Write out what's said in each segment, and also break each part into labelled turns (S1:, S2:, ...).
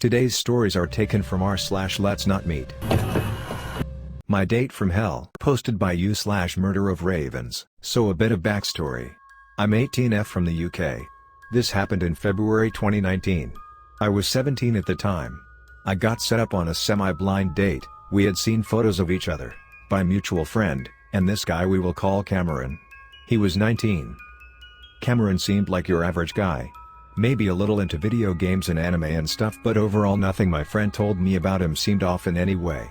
S1: Today's stories are taken from r/letsnotmeet. My Date from Hell, posted by u/Murder of Ravens. So a bit of backstory. I'm 18F from the UK. This happened in February 2019. I was 17 at the time. I got set up on a semi-blind date. We had seen photos of each other, by mutual friend, and this guy we will call Cameron. He was 19. Cameron seemed like your average guy. Maybe a little into video games and anime and stuff, but overall nothing my friend told me about him seemed off in any way.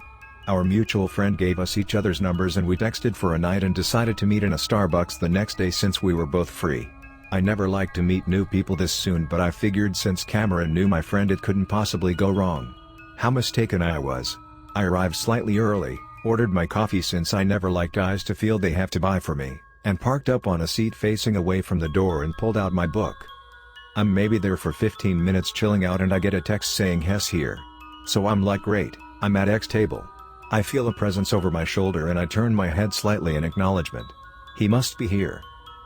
S1: Our mutual friend gave us each other's numbers and we texted for a night and decided to meet in a Starbucks the next day since we were both free. I never like to meet new people this soon, but I figured since Cameron knew my friend it couldn't possibly go wrong. How mistaken I was. I arrived slightly early, ordered my coffee since I never like guys to feel they have to buy for me, and parked up on a seat facing away from the door and pulled out my book. I'm maybe there for 15 minutes chilling out and I get a text saying Hess here. So I'm like, great, I'm at X table. I feel a presence over my shoulder and I turn my head slightly in acknowledgement. He must be here.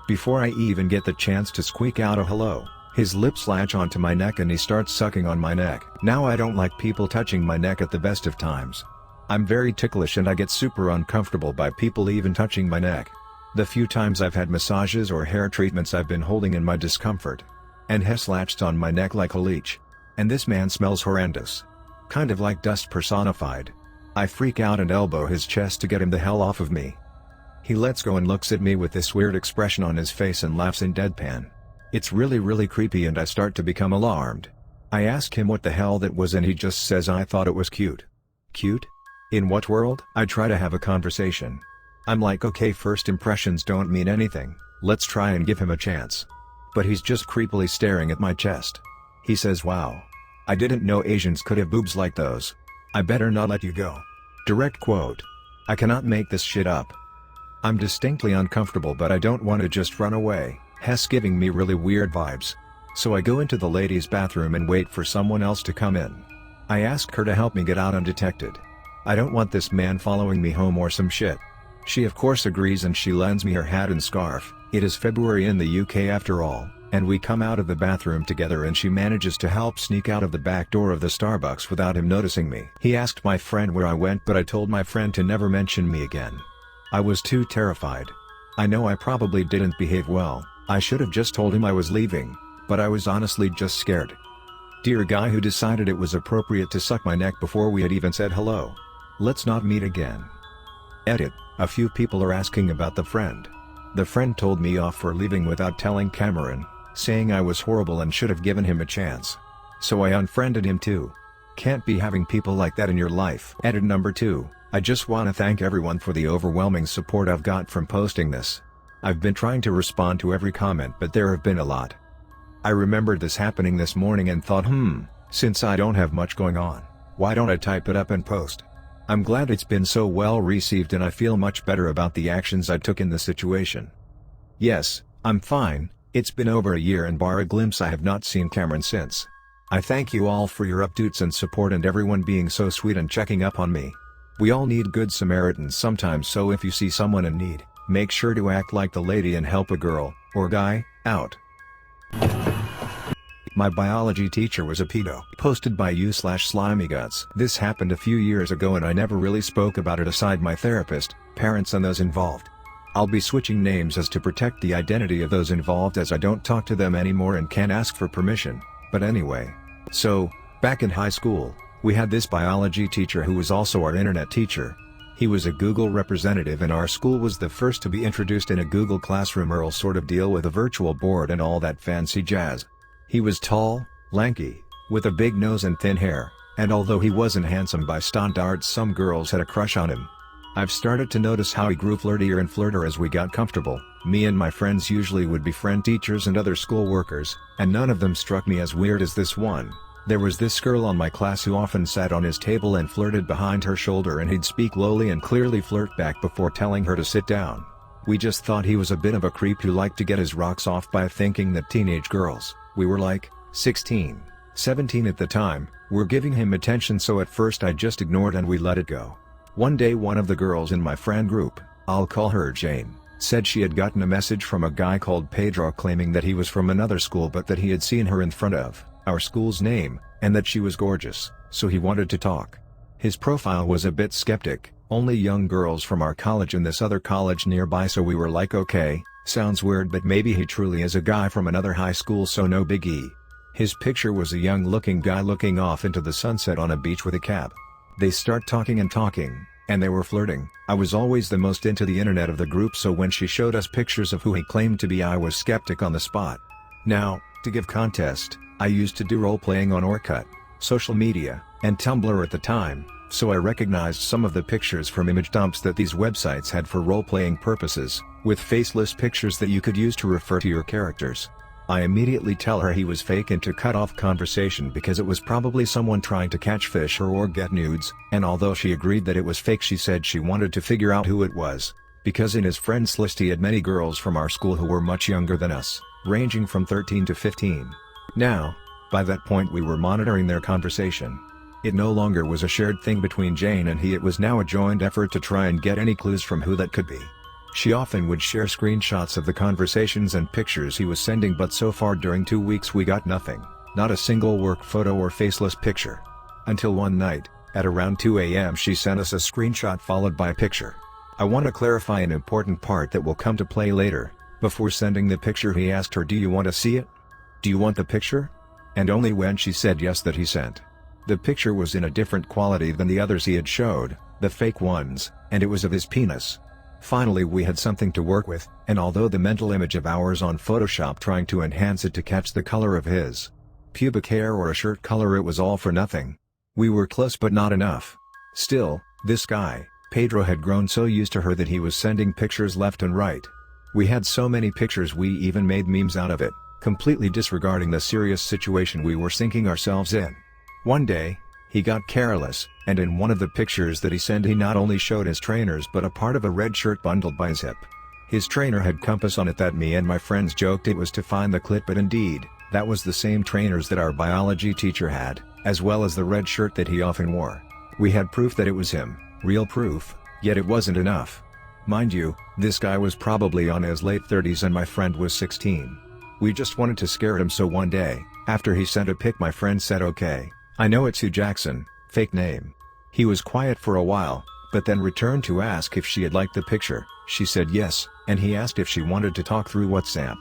S1: Before I even get the chance to squeak out a hello, his lips latch onto my neck and he starts sucking on my neck. Now I don't like people touching my neck at the best of times. I'm very ticklish and I get super uncomfortable by people even touching my neck. The few times I've had massages or hair treatments I've been holding in my discomfort. And Hess latched on my neck like a leech. And this man smells horrendous. Kind of like dust personified. I freak out and elbow his chest to get him the hell off of me. He lets go and looks at me with this weird expression on his face and laughs in deadpan. It's really creepy and I start to become alarmed. I ask him what the hell that was and he just says I thought it was cute. Cute? In what world? I try to have a conversation. I'm like, okay, first impressions don't mean anything, let's try and give him a chance. But he's just creepily staring at my chest. He says, wow. I didn't know Asians could have boobs like those. I better not let you go. Direct quote. I cannot make this shit up. I'm distinctly uncomfortable but I don't want to just run away. Hess giving me really weird vibes. So I go into the ladies' bathroom and wait for someone else to come in. I ask her to help me get out undetected. I don't want this man following me home or some shit. She of course agrees and she lends me her hat and scarf. It is February in the UK after all, and we come out of the bathroom together and she manages to help sneak out of the back door of the Starbucks without him noticing me. He asked my friend where I went but I told my friend to never mention me again. I was too terrified. I know I probably didn't behave well, I should have just told him I was leaving, but I was honestly just scared. Dear guy who decided it was appropriate to suck my neck before we had even said hello. Let's not meet again. Edit. A few people are asking about the friend. The friend told me off for leaving without telling Cameron, saying I was horrible and should have given him a chance. So I unfriended him too. Can't be having people like that in your life. Edit number 2. I just wanna thank everyone for the overwhelming support I've got from posting this. I've been trying to respond to every comment but there have been a lot. I remembered this happening this morning and thought since I don't have much going on, why don't I type it up and post? I'm glad it's been so well received and I feel much better about the actions I took in the situation. Yes, I'm fine, it's been over a year and bar a glimpse I have not seen Cameron since. I thank you all for your updates and support and everyone being so sweet and checking up on me. We all need good Samaritans sometimes, so if you see someone in need, make sure to act like the lady and help a girl, or guy, out. My biology teacher was a pedo. Posted by u/SlimyGuts. This happened a few years ago and I never really spoke about it aside my therapist, parents and those involved. I'll be switching names as to protect the identity of those involved as I don't talk to them anymore and can't ask for permission, but anyway. So, back in high school, we had this biology teacher who was also our internet teacher. He was a Google representative and our school was the first to be introduced in a Google Classroom URL sort of deal with a virtual board and all that fancy jazz. He was tall, lanky, with a big nose and thin hair, and although he wasn't handsome by standards some girls had a crush on him. I've started to notice how he grew flirtier and flirtier as we got comfortable. Me and my friends usually would befriend teachers and other school workers, and none of them struck me as weird as this one. There was this girl on my class who often sat on his table and flirted behind her shoulder and he'd speak lowly and clearly flirt back before telling her to sit down. We just thought he was a bit of a creep who liked to get his rocks off by thinking that teenage girls, we were like 16, 17 at the time, were giving him attention, so at first I just ignored and we let it go. One day one of the girls in my friend group, I'll call her Jane, said she had gotten a message from a guy called Pedro claiming that he was from another school but that he had seen her in front of our school's name, and that she was gorgeous, so he wanted to talk. His profile was a bit skeptic, only young girls from our college and this other college nearby, so we were like, okay, sounds weird, but maybe he truly is a guy from another high school, so no biggie. His picture was a young looking guy looking off into the sunset on a beach with a cab. They start talking, and they were flirting. I was always the most into the internet of the group, so when she showed us pictures of who he claimed to be, I was skeptic on the spot. Now, to give context, I used to do role-playing on Orkut, social media, and Tumblr at the time, so I recognized some of the pictures from image dumps that these websites had for role-playing purposes, with faceless pictures that you could use to refer to your characters. I immediately tell her he was fake and to cut off conversation because it was probably someone trying to catch fish or get nudes, and although she agreed that it was fake, she said she wanted to figure out who it was, because in his friends list he had many girls from our school who were much younger than us, ranging from 13 to 15. Now, by that point we were monitoring their conversation. It no longer was a shared thing between Jane and he, it was now a joint effort to try and get any clues from who that could be. She often would share screenshots of the conversations and pictures he was sending, but so far during 2 weeks we got nothing, not a single work photo or faceless picture. Until one night, at around 2 a.m. she sent us a screenshot followed by a picture. I want to clarify an important part that will come to play later. Before sending the picture he asked her, "Do you want to see it? Do you want the picture?" And only when she said yes that he sent. The picture was in a different quality than the others he had showed, the fake ones, and it was of his penis. Finally we had something to work with, and although the mental image of ours on Photoshop trying to enhance it to catch the color of his pubic hair or a shirt color, it was all for nothing. We were close but not enough. Still, this guy, Pedro, had grown so used to her that he was sending pictures left and right. We had so many pictures we even made memes out of it, completely disregarding the serious situation we were sinking ourselves in. One day, he got careless, and in one of the pictures that he sent he not only showed his trainers but a part of a red shirt bundled by his hip. His trainer had compass on it that me and my friends joked it was to find the clit, but indeed, that was the same trainers that our biology teacher had, as well as the red shirt that he often wore. We had proof that it was him, real proof, yet it wasn't enough. Mind you, this guy was probably on his late 30s and my friend was 16. We just wanted to scare him, so one day, after he sent a pic, my friend said, "Okay, I know it's you, Jackson," fake name. He was quiet for a while, but then returned to ask if she had liked the picture. She said yes, and he asked if she wanted to talk through WhatsApp.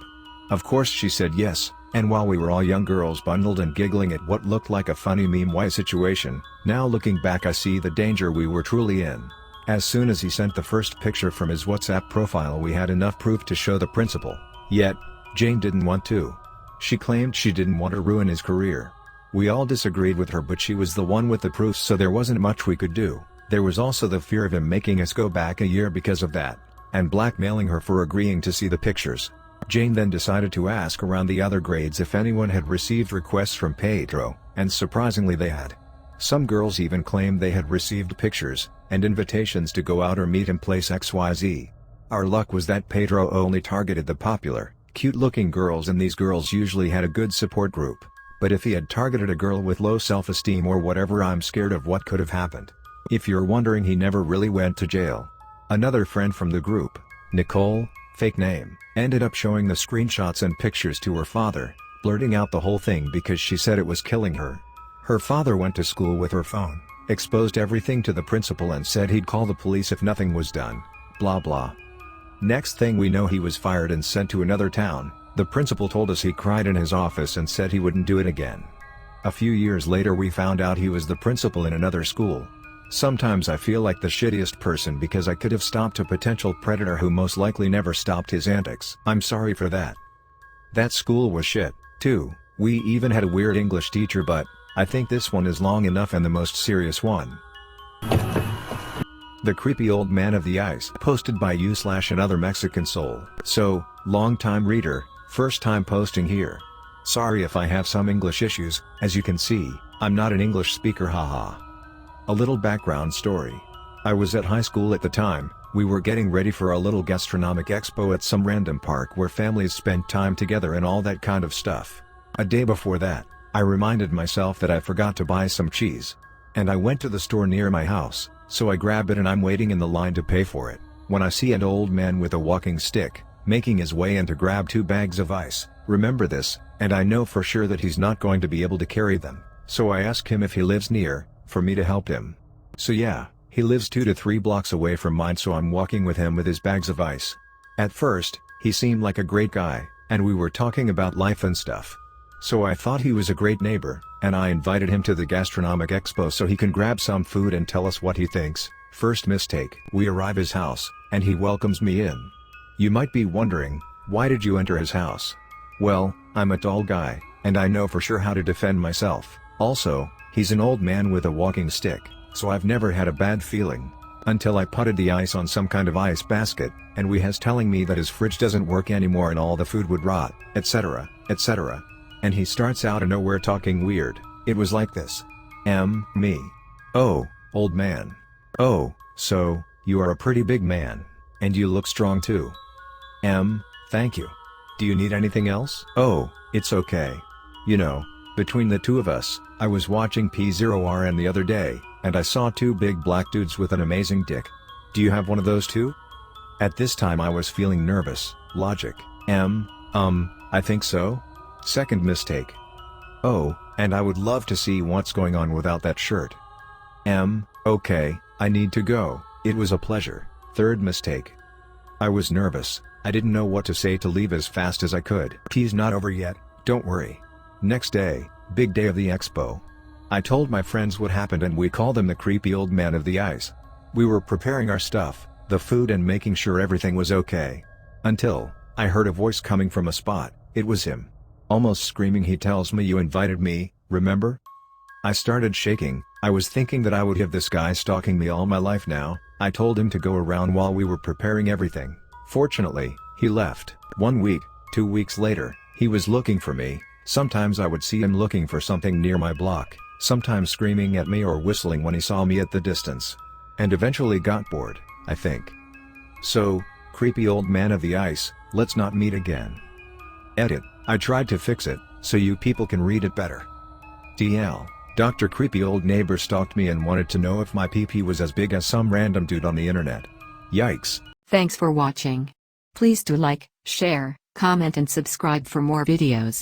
S1: Of course she said yes, and while we were all young girls bundled and giggling at what looked like a funny meme situation, now looking back I see the danger we were truly in. As soon as he sent the first picture from his WhatsApp profile we had enough proof to show the principal, yet, Jane didn't want to. She claimed she didn't want to ruin his career. We all disagreed with her, but she was the one with the proof, so there wasn't much we could do. There was also the fear of him making us go back a year because of that, and blackmailing her for agreeing to see the pictures. Jane then decided to ask around the other grades if anyone had received requests from Pedro, and surprisingly they had. Some girls even claimed they had received pictures, and invitations to go out or meet in place XYZ. Our luck was that Pedro only targeted the popular, cute-looking girls, and these girls usually had a good support group. But if he had targeted a girl with low self-esteem or whatever, I'm scared of what could have happened. If you're wondering, he never really went to jail. Another friend from the group, Nicole, fake name, ended up showing the screenshots and pictures to her father, blurting out the whole thing because she said it was killing her. Her father went to school with her phone, exposed everything to the principal and said he'd call the police if nothing was done, blah blah. Next thing we know, he was fired and sent to another town. The principal told us he cried in his office and said he wouldn't do it again. A few years later we found out he was the principal in another school. Sometimes I feel like the shittiest person because I could have stopped a potential predator who most likely never stopped his antics. I'm sorry for that. That school was shit, too. We even had a weird English teacher, but I think this one is long enough and the most serious one. The Creepy Old Man of the Ice, posted by u/another Mexican soul. So, long-time reader, first time posting here. Sorry if I have some English issues, as you can see, I'm not an English speaker, haha. A little background story. I was at high school at the time. We were getting ready for a little gastronomic expo at some random park where families spent time together and all that kind of stuff. A day before that, I reminded myself that I forgot to buy some cheese. And I went to the store near my house, so I grab it and I'm waiting in the line to pay for it, when I see an old man with a walking stick, making his way in to grab 2 bags of ice. Remember this, and I know for sure that he's not going to be able to carry them, So I asked him if he lives near, for me to help him. So yeah, he lives 2 to 3 blocks away from mine, so I'm walking with him with his bags of ice. At first, he seemed like a great guy, and we were talking about life and stuff. So I thought he was a great neighbor, and I invited him to the gastronomic expo so he can grab some food and tell us what he thinks. First mistake. We arrive his house, and he welcomes me in. You might be wondering, why did you enter his house? Well, I'm a tall guy, and I know for sure how to defend myself. Also, he's an old man with a walking stick, so I've never had a bad feeling. Until I putted the ice on some kind of ice basket, and he has telling me that his fridge doesn't work anymore and all the food would rot, etc., etc. And he starts out of nowhere talking weird. It was like this. Me. Oh, old man. Oh, so, you are a pretty big man. And you look strong too. Thank you. Do you need anything else? Oh, it's okay. You know, between the two of us, I was watching P0RN the other day, and I saw 2 big black dudes with an amazing dick. Do you have one of those too? At this time I was feeling nervous. Logic. I think so? Second mistake. Oh, and I would love to see what's going on without that shirt. Okay, I need to go. It was a pleasure. Third mistake. I was nervous. I didn't know what to say to leave as fast as I could. P's not over yet, don't worry. Next day, big day of the expo. I told my friends what happened and we called him the creepy old man of the ice. We were preparing our stuff, the food, and making sure everything was okay. Until, I heard a voice coming from a spot. It was him. Almost screaming. He tells me, "You invited me, remember?" I started shaking. I was thinking that I would have this guy stalking me all my life now. I told him to go around while we were preparing everything. Fortunately, he left. 1 week, 2 weeks later, he was looking for me. Sometimes I would see him looking for something near my block, sometimes screaming at me or whistling when he saw me at the distance. And eventually got bored, I think. So, creepy old man of the ice, let's not meet again. Edit. I tried to fix it, so you people can read it better. DL. Dr. Creepy old neighbor stalked me and wanted to know if my PP was as big as some random dude on the internet. Yikes.
S2: Thanks for watching. Please do like, share, comment and subscribe for more videos.